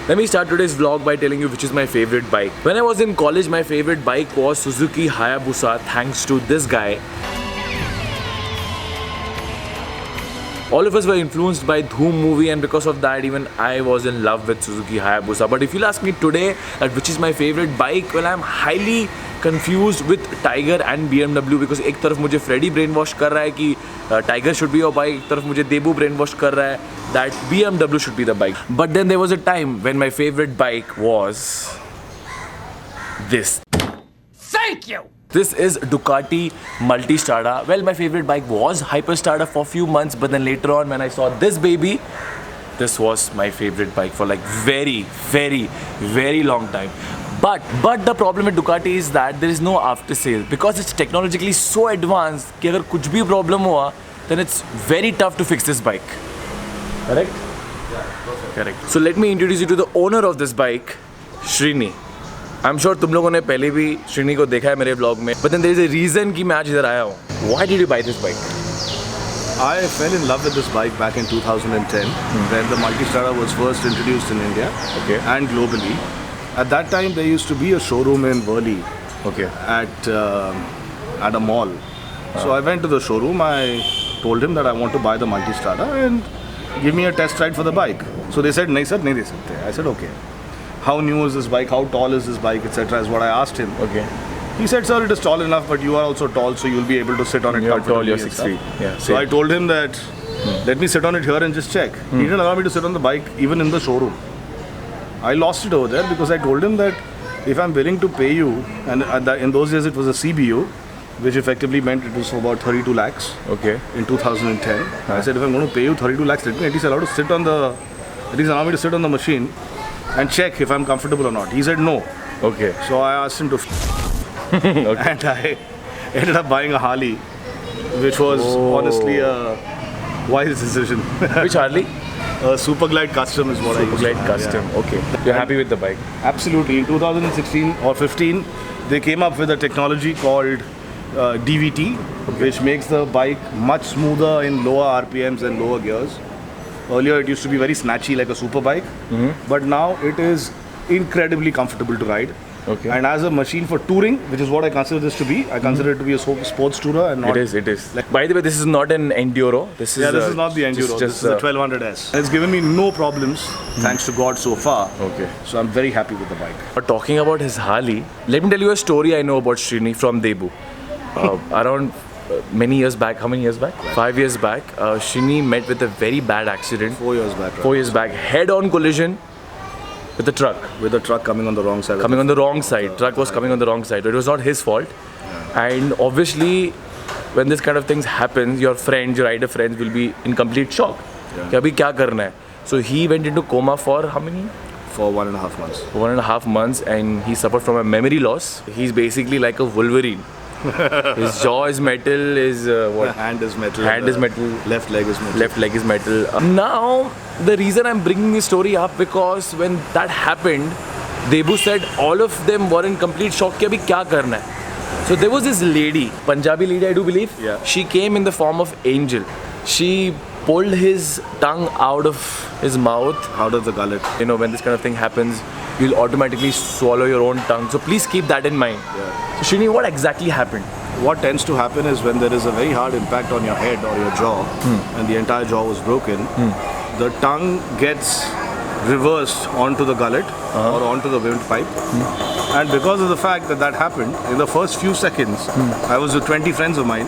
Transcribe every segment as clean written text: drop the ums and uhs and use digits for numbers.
Let me start today's vlog by telling you which is my favorite bike. When I was in college, my favorite bike was Suzuki Hayabusa, thanks to this guy. All of us were influenced by Dhoom movie, and because of that even I was in love with Suzuki Hayabusa. But if you'll ask me today which is my favorite bike, well, I'm highly confused with Tiger and BMW because एक तरफ मुझे Freddy brainwash कर रहा है कि Tiger should be your bike, एक तरफ मुझे Debu brainwash कर रहा है that BMW should be the bike. But then there was a time when my favorite bike was this. Thank you! This is Ducati Multistrada. Well, my favorite bike was Hyperstada for a few months, but then later on when I saw this baby, this was my favorite bike for like very long time. But the problem with Ducati is that there is no after sale because it's technologically so advanced कि अगर कुछ भी problem हुआ, then it's very tough to fix this bike. Correct? Yeah, perfect. Correct. So let me introduce you to the owner of this bike, Srini. I'm sure तुम लोगों ने पहले भी श्रीनी को देखा है मेरे ब्लॉग में, but then there is a reason कि मैं आज इधर आया हूँ. Why did you buy this bike? I fell in love with this bike back in 2010 when the Multistrada was first introduced in India and globally. At that time there used to be a showroom in Worli at a mall. So I went to the showroom, I told him that I want to buy the Multistrada and give me a test ride for the bike. So they said, nahi sir, nahi de sakte. I said, okay. How new is this bike, how tall is this bike, etc. is what I asked him. He said, sir, it is tall enough, but you are also tall, so you'll be able to sit on it comfortably. You're tall, you're 6 feet. Yeah, so I told him that, let me sit on it here and just check. He didn't allow me to sit on the bike even in the showroom. I lost it over there because I told him that if I'm willing to pay you, and in those days it was a CBU, which effectively meant it was for about 32 lakhs in 2010. I said, if I'm going to pay you 32 lakhs, let me at least allow me to sit on the machine and check if I'm comfortable or not. He said no. So I asked him to and I ended up buying a Harley, which was honestly a wise decision. Which Harley? A Superglide Custom is what I used. Superglide Custom, yeah. You're happy with the bike? Absolutely. In 2016 or 15, they came up with a technology called DVT, which makes the bike much smoother in lower RPMs and lower gears. Earlier it used to be very snatchy like a super bike, but now it is incredibly comfortable to ride. And as a machine for touring, which is what I consider this to be, I consider it to be a sports tourer and not... It is. Like, by the way, this is not an Enduro. This is not the Enduro. This is the 1200S. And it's given me no problems, thanks to God so far. So I'm very happy with the bike. But talking about his Harley, let me tell you a story I know about Srini from Debu. Around many years back, how many years back? 5 years back, Srini met with a very bad accident. 4 years back. 4 years back, head-on collision with a truck. With a truck coming on the wrong side. Coming on the wrong side. Truck was coming on the wrong side. It was not his fault. And obviously, when this kind of things happen, your friends, your rider friends will be in complete shock. कि अभी क्या करना है? So he went into coma for how many? For 1.5 months. For 1.5 months, and he suffered from a memory loss. He's basically like a Wolverine. His jaw is metal, his hand is metal. Hand is metal. Left leg is metal. Left leg is metal. Now, the reason I'm bringing this story up because when that happened, Debu said all of them were in complete shock कि अभी क्या करना है. So there was this lady, Punjabi lady I do believe. Yeah. She came in the form of angel. She pulled his tongue out of his mouth. Out of the gullet. You know, when this kind of thing happens, you'll automatically swallow your own tongue. So please keep that in mind. So Srini, what exactly happened? What tends to happen is when there is a very hard impact on your head or your jaw and the entire jaw was broken, the tongue gets reversed onto the gullet or onto the windpipe. And because of the fact that happened, in the first few seconds, I was with 20 friends of mine,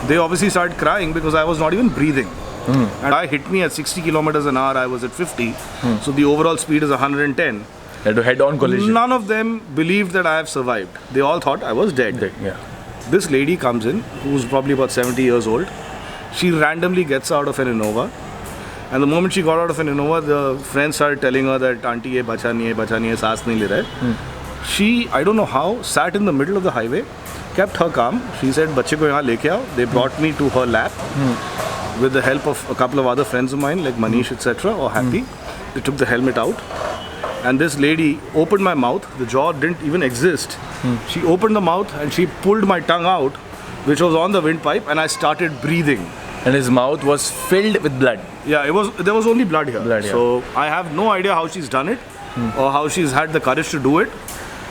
they obviously started crying because I was not even breathing. And I hit me at 60 kilometers an hour, I was at 50, so the overall speed is 110. Had a head-on collision. None of them believed that I have survived. They all thought I was dead. This lady comes in, who's probably about 70 years old. She randomly gets out of an Innova. And the moment she got out of an Innova, the friends started telling her that, Auntie, ye bacha nahi hai, saas nahi le raha hai. She, I don't know how, sat in the middle of the highway, kept her calm. She said, "Bachche ko yahan leke aao." They brought me to her lap with the help of a couple of other friends of mine, like Manish, etc., or Happy. They took the helmet out. And this lady opened my mouth, the jaw didn't even exist. She opened the mouth and she pulled my tongue out, which was on the windpipe, and I started breathing. And his mouth was filled with blood. Yeah, there was only blood here. So I have no idea how she's done it. or how she's had the courage to do it.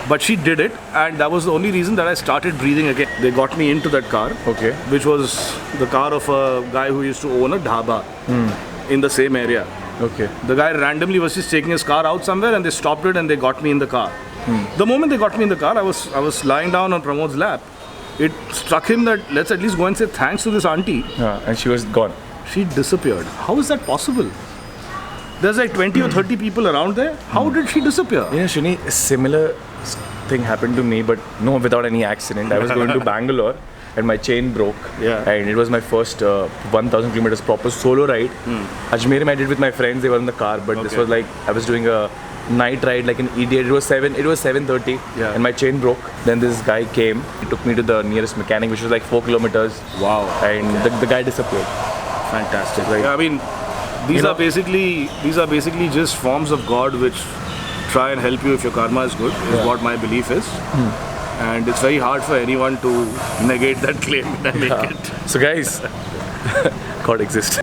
But she did it, and that was the only reason that I started breathing again. They got me into that car, Okay. which was the car of a guy who used to own a dhaba in the same area. Okay. The guy randomly was just taking his car out somewhere, and they stopped it and they got me in the car. The moment they got me in the car, I was lying down on Pramod's lap. It struck him that let's at least go and say thanks to this auntie. And she was gone. She disappeared. How is that possible? There's like 20 or 30 people around there. How did she disappear? You know, Shini, a similar thing happened to me, but no, without any accident. I was going to Bangalore and my chain broke. Yeah. And it was my first 1,000 kilometers proper solo ride. Ajmer I did with my friends. They were in the car, but this Okay. was like I was doing a night ride like an idiot. It was 7:30, Yeah. and my chain broke. Then this guy came. He took me to the nearest mechanic, which was like 4 kilometers. Wow. And the guy disappeared. Fantastic. Like- I mean, these You are basically just forms of God which try and help you if your karma is good. Is what my belief is. And it's very hard for anyone to negate that claim when I make it. So guys, God exists.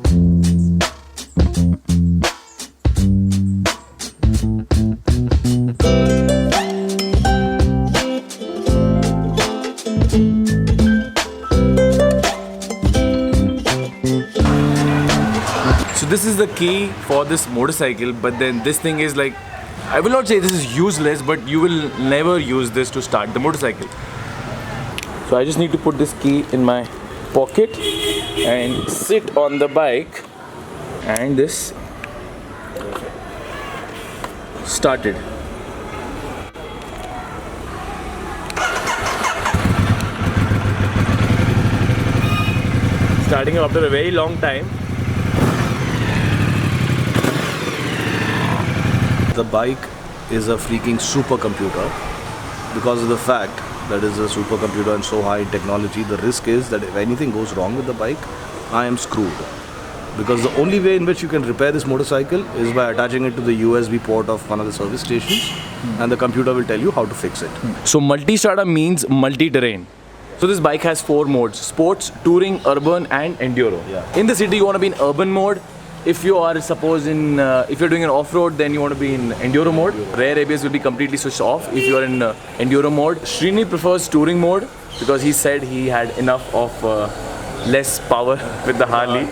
So this is the key for this motorcycle, but then this thing is like, I will not say this is useless, but you will never use this to start the motorcycle. So I just need to put this key in my pocket and sit on the bike, and this started. Starting after a very long time. The bike is a freaking supercomputer because of the fact that it's a supercomputer and so high in technology. The risk is that if anything goes wrong with the bike, I am screwed. Because the only way in which you can repair this motorcycle is by attaching it to the USB port of one of the service stations, and the computer will tell you how to fix it. So multi-strada means multi-terrain. So this bike has 4 modes: sports, touring, urban and enduro. Yeah. In the city you want to be in urban mode. If you are if you're doing an off-road, then you want to be in enduro mode. Rear ABS will be completely switched off if you are in enduro mode. Srini prefers touring mode because he said he had enough of less power with the Harley.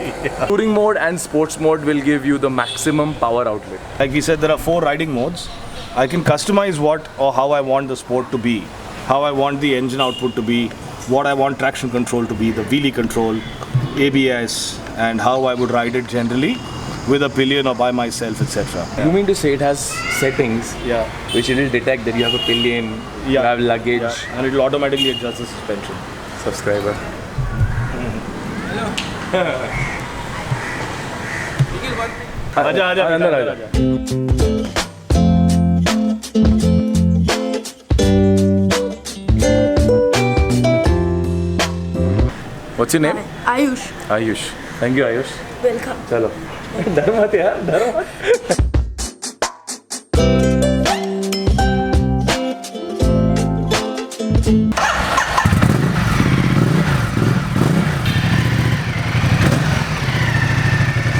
Touring mode and sports mode will give you the maximum power outlet. Like we said, there are 4 riding modes. I can customize what or how I want the sport to be, how I want the engine output to be, what I want traction control to be, the wheelie control, ABS, and how I would ride it generally with a pillion or by myself, etc. You mean to say it has settings Yeah. which it will detect that you have a pillion, you have luggage. Yeah. And it will automatically adjust the suspension. Subscriber. Aja, अंदर आ जा। What's your name? Ayush, Ayush. Thank you, Ayush. welcome. चलो। डर मत यार, डर मत।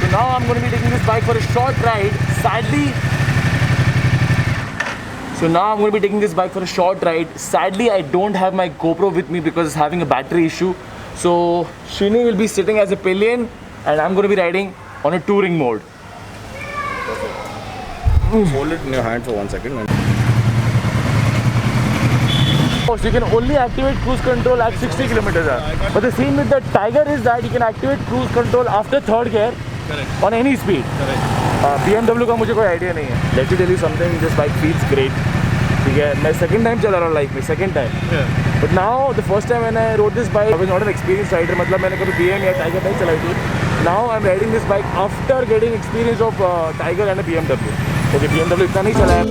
So now I'm going to be taking this bike for a short ride. Sadly, I don't have my GoPro with me because it's having a battery issue. So Srini will be sitting as a pillion and I'm going to be riding on a touring mode. Hold it in your hand for 1 second. So you can only activate cruise control at 60 kilometers an hour. But the thing with the Tiger is that you can activate cruise control after third gear on any speed. BMW का मुझे कोई idea नहीं है. Let me tell you something, this bike feels great. ठीक है, मैं second time चला रहा हूँ life में, second time. But now the first time when I rode this bike, I was not an experienced rider. मतलब मैंने कभी BM या Tiger नहीं चलाई थी. Now I'm riding this bike after getting experience of Tiger and a BMW. Okay, BMW इतना नहीं चलाया.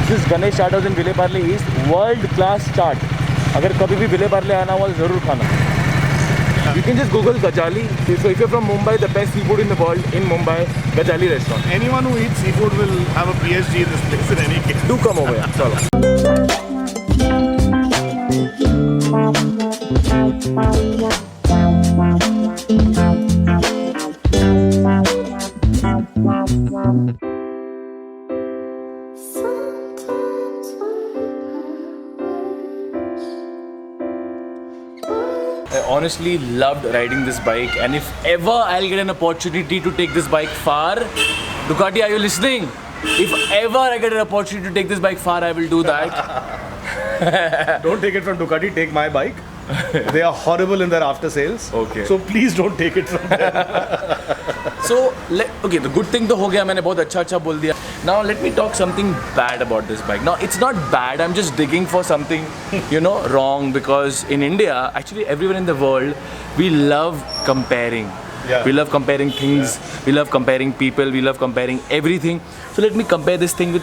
This is Ganesh Chaat House in Vileparle East, world class chaat. अगर कभी भी विलेपार्ले आना हुआ तो ज़रूर खाना. You can just Google Gajali. So if you're from Mumbai, the best seafood in the world in Mumbai, Gajali restaurant. Anyone who eats seafood will have a PhD in this place in any case. Do come over. Chalo. I honestly loved riding this bike, and if ever I'll get an opportunity to take this bike far, Ducati, are you listening? If ever I get an opportunity to take this bike far, I will do that. Don't take it from Ducati, take my bike. They are horrible in their after sales. Okay. So please don't take it from them. So, okay, the good thing तो हो गया, मैंने बहुत अच्छा बोल दिया. Now let me talk something bad about this bike. Now it's not bad, I'm just digging for something, wrong, because in India, actually everywhere in the world, we love comparing. Yeah. We love comparing things, we love comparing people, we love comparing everything. So let me compare this thing with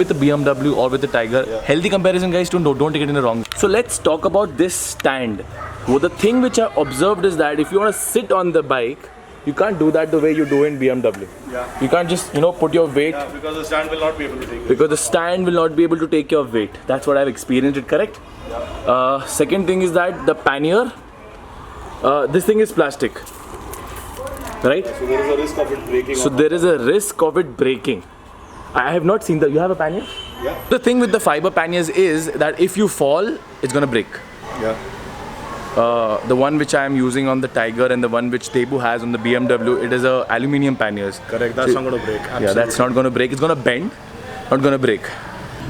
the BMW or with the Tiger. Yeah. Healthy comparison, guys, don't take it in the wrong. So let's talk about this stand. Well, the thing which I observed is that if you want to sit on the bike, you can't do that the way you do in BMW. Yeah. You can't just, put your weight. Yeah, because the stand will not be able to take it. Because the stand will not be able to take your weight. That's what I've experienced it, correct? Yeah. Second thing is that the pannier, this thing is plastic. Right? So there is a risk of it breaking. So there is a risk of it breaking. I have not seen that. You have a pannier? Yeah. The thing with the fiber panniers is that if you fall, it's gonna break. Yeah. The one which I am using on the Tiger and the one which Tebu has on the BMW, it is a aluminium panniers. Correct. That's not going to break. Absolutely. Yeah, that's not going to break. It's going to bend, not going to break.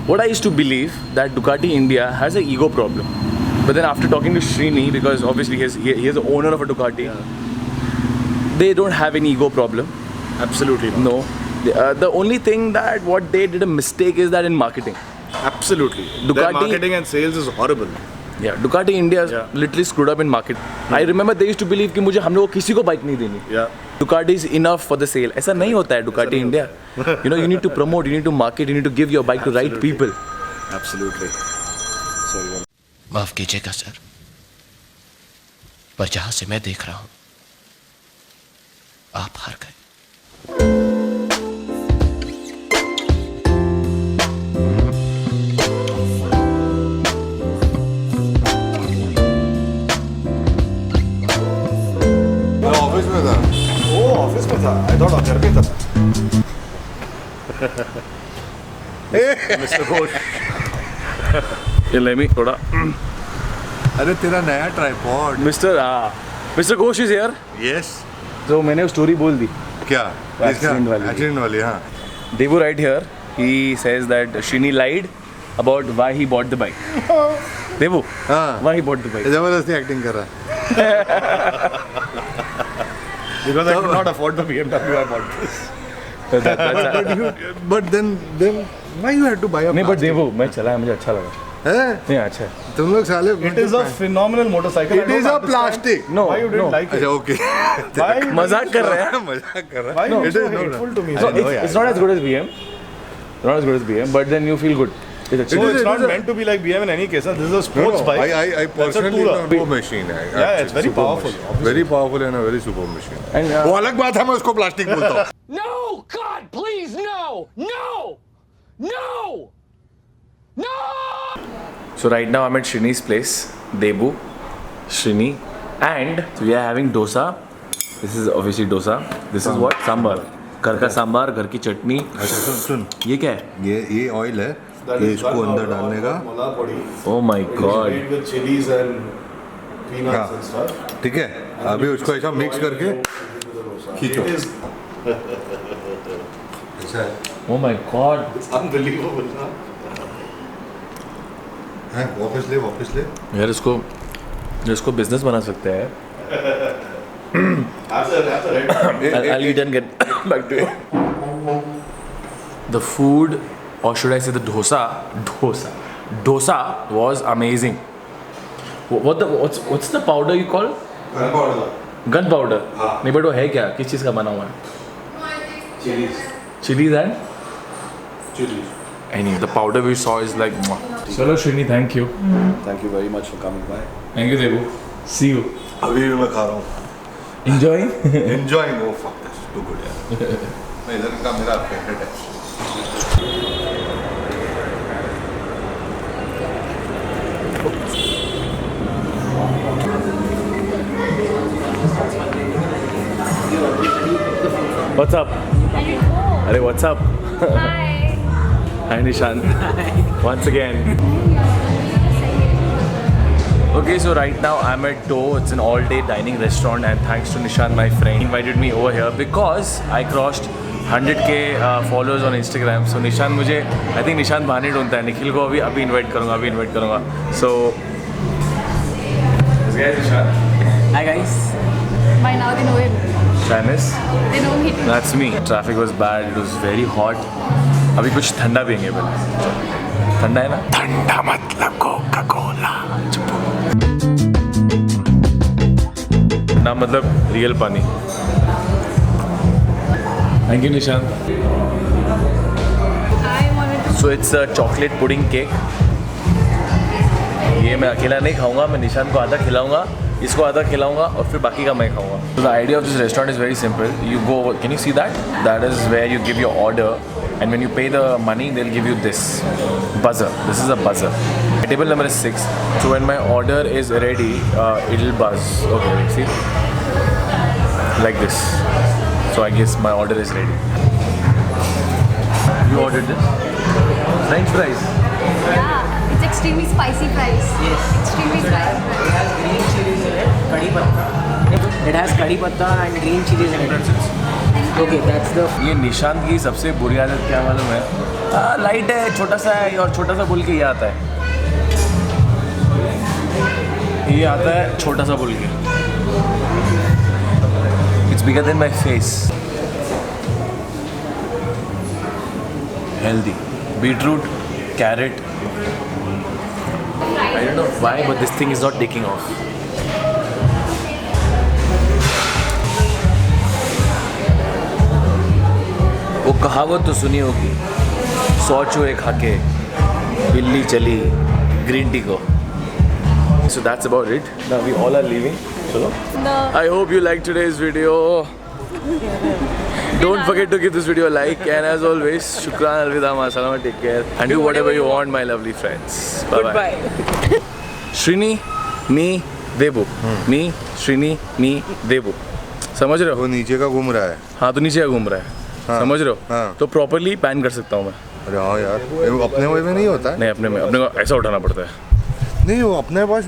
What I used to believe that Ducati India has an ego problem, but then after talking to Srini, because obviously he is the owner of a Ducati, they don't have an ego problem. Absolutely not. No. The only thing that what they did a mistake is that in marketing. Absolutely. Ducati- Their marketing and sales is horrible. Yeah, Ducati India is literally screwed up in market. I remember they used to believe कि मुझे हम लोगों को किसी को bike नहीं देनी. Yeah. Ducati is enough for the sale. ऐसा नहीं होता है Ducati India. You need to promote, you need to market, you need to give your bike to right people. Absolutely. Sorry. माफ कीजिएगा सर, पर जहां से मैं देख रहा हूं आप हार गए. ऑफिस में था. ओ ऑफिस में था. I thought घर पे था. Mr. Ghosh. ये let me थोड़ा. अरे तेरा नया tripod. Mr. Ghosh is here. Yes. तो मैंने स्टोरी बोल दी. क्या? Accident वाली. एक्सीडेंट वाली. हाँ. Devu right here, he says that Shini lied about why he bought the bike. Devu, हाँ. why he bought the bike? जबरदस्ती एक्टिंग कर रहा है. Because I could not afford the BMW, I bought this. But then why you had to buy a नहीं but plastic? देवो मैं चलाया मुझे अच्छा लगा. हैं? नहीं अच्छा है. तुम लोग साले. It is a phenomenal motorcycle. It is a plastic. No, Why you didn't no. like it? अच्छा ओके. Why you मजाक कर रहे हैं. मजाक कर रहा Why है. you It so is hateful to me? So I know, it's not as good as BM. Not as good as BM, but then you feel good. It's So actually. It it's is not a- meant to be like BM in any case. Huh? This is a No, sports no, bike. I personally tourer. know वो machine है. Yeah, it's very Super powerful, machine. obviously. Very powerful and a very super machine. And, वो अलग बात है, मैं उसको plastic बोलता हूँ. No, God, please, no, no, no, no. So right now I'm at Shrini's place, Debu, Shrini, and so we are having dosa. This is obviously dosa. This is what? Sambar. घर का सांबार, घर की चटनी. अच्छा सुन. ये क्या है? ये ऑयल है. ये इसको अंदर डालने का. Oh my God. Made with chilies and peanuts हाँ. and stuff. ठीक है. अभी उसको ऐसा मिक्स करके खींचो. It is ऐसा है. Oh my God. it's unbelievable. Huh? हैं? वापस ले. यार इसको बिजनेस बना सकते हैं. That's a red. I'll eat and get back to you. The food, or should I say the dosa was amazing. What's the powder you call? Gunpowder. नहीं but वो है क्या? किस चीज़ का बना हुआ है? Chilies and? Chilies. Anyway, the powder we saw is like. चलो Shrini, thank you. Thank you very much for coming by. Thank you Devu. See you. अभी भी मैं खा रहा हूँ. Enjoying? Enjoying. Oh fuck, this is too good यार. मैं इधर का मेरा फेवरेट है. What's up? Arey, what's up? Hi. Hi Nishant. Once again. Okay, so right now I'm at Toe. It's an all-day dining restaurant, and thanks to Nishant, my friend, he invited me over here because I crossed 100k followers on Instagram. So Nishant मुझे, I think Nishant बहाने ढूंढता है. निखिल को अभी invite करूँगा. So this guy is Nishant. Hi guys. By now they know him. Janice. They know me. That's me. Traffic was bad. It was very hot. अभी कुछ ठंडा पियेंगे पहले. ठंडा है ना? ठंडा मतलब कोका कोला. ना मतलब रियल पानी. Thank you Nishant. I wanted to. So it's a chocolate pudding cake. ये मैं अकेला नहीं खाऊंगा. मैं निशांत को आधा खिलाऊंगा, इसको आधा खिलाऊंगा और फिर बाकी का मैं खाऊंगा. So the idea of this restaurant is very simple. You go. Can you see that? That is where you give your order. And when you pay the money, they'll give you this buzzer. This is a buzzer. My table number is 6. So when my order is ready, it'll buzz. Okay, see? Like this. So I guess my order is ready. You ordered this? French fries. Yeah, it's extremely spicy fries. Yes. Extremely spicy. It has green chilies in it. Kadhi patta. It has kadhi patta and green chilies in it. Okay, that's the. ये निशांत की सबसे बुरी आदत क्या मालूम है? Light है, छोटा सा है और छोटा सा बोल के ये आता है. ये आता है छोटा सा बोल के. It's bigger than my face. Healthy. Beetroot, carrot. I don't know why, but this thing is not taking off. वो कहावत तो सुनी होगी, 100 चूहे खा के बिल्ली चली ग्रीन टी को. So that's about it. Now we all are leaving. Chalo. I hope you liked today's video. Don't forget to give this video a like, and as always, shukran, alvida, ma salama, take care, and do whatever you want, my lovely friends. Bye bye. Srini, me, Debu. Me, Srini, me, Debu. समझ रहे हो? वो नीचे का घूम रहा है. हाँ तो नीचे का घूम रहा है. हाँ, समझ रहे हो? हाँ. तो प्रॉपर्ली पैन कर सकता हूँ मैं. अरे हाँ यार, ये अपने वही में नहीं होता है. नहीं, अपने में अपने को ऐसा उठाना पड़ता है. नहीं, वो अपने पास